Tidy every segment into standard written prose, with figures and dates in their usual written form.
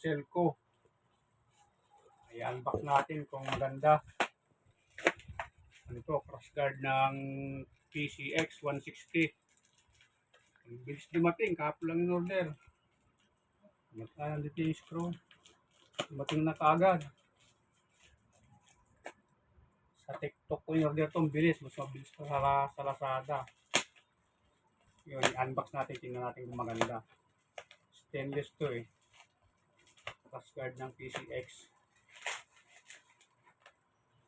parcel ko. Ay unbox natin kung maganda. Ano to, cross guard ng PCX 160. Ang bilis dumating, kapo lang in order. Nandito yung screw. Dumating na kaagad. Sa TikTok ko yung order to, bilis. Mas mabilis pa sa Lazada. Yun, unbox natin, tingnan natin kung maganda. Stainless to eh. Cross guard ng PCX.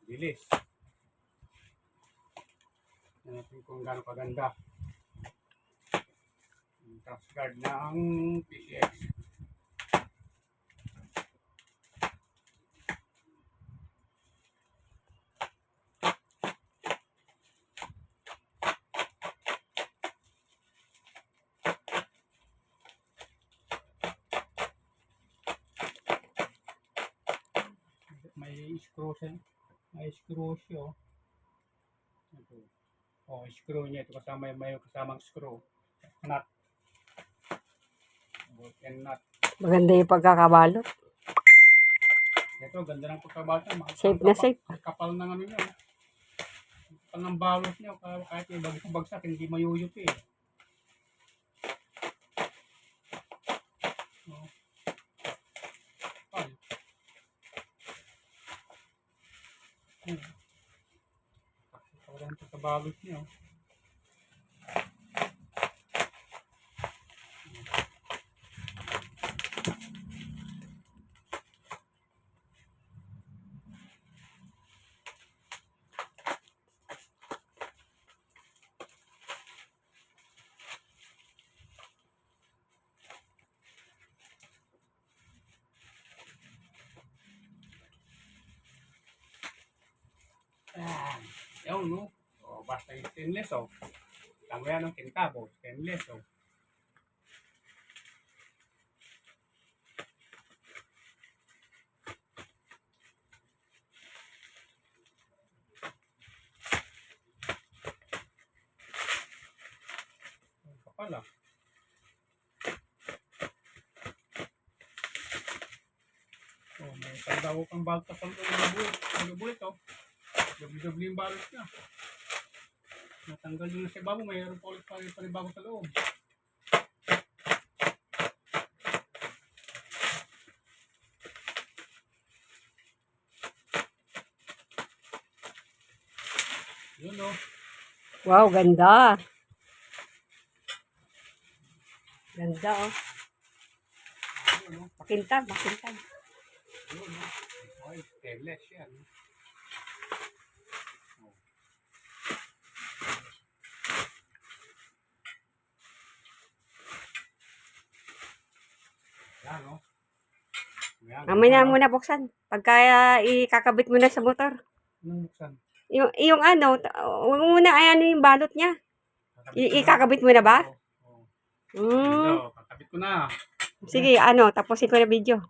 Bilis. Tingnan natin kung gaano kaganda. Cross guard ng PCX. May screw siya. May screw siya. Ito. Oh, screw niya. Ito kasama may kasamang screw. Nut. Bolt and nut. Maganda yung pagkakabalot. Ito, ganda ng pagkabalot. Safe na safe. Kapal ng ano niya. Kapal ng balot niya. Kahit yung bagsak, hindi mayuyupi eh. Oh. Kapal. Kapal ng pagkabalot niya. Yan, no? O, basta yung stainless, o. Tango yan ng kintabo, stainless, o. Ang kapal, ah. O, may tanda ko kang balta sa bulit, o. W yung balot niya. Natanggal yung nasa ibabaw, mayroon pa ulit panibago sa loob. Yun o. Wow, ganda. Ganda oh. Yun o. Makintab, makintab. Yun o. Ay, stainless yan. Yan o. Mamaya na muna buksan. Pagka ikakabit mo na sa motor. Anong buksan? Yung ano, huwag mo muna ay ano yung balot niya. Ikakabit mo na ba? Oo. Kakabit ko na. Sige, ano, tapusin ko na video.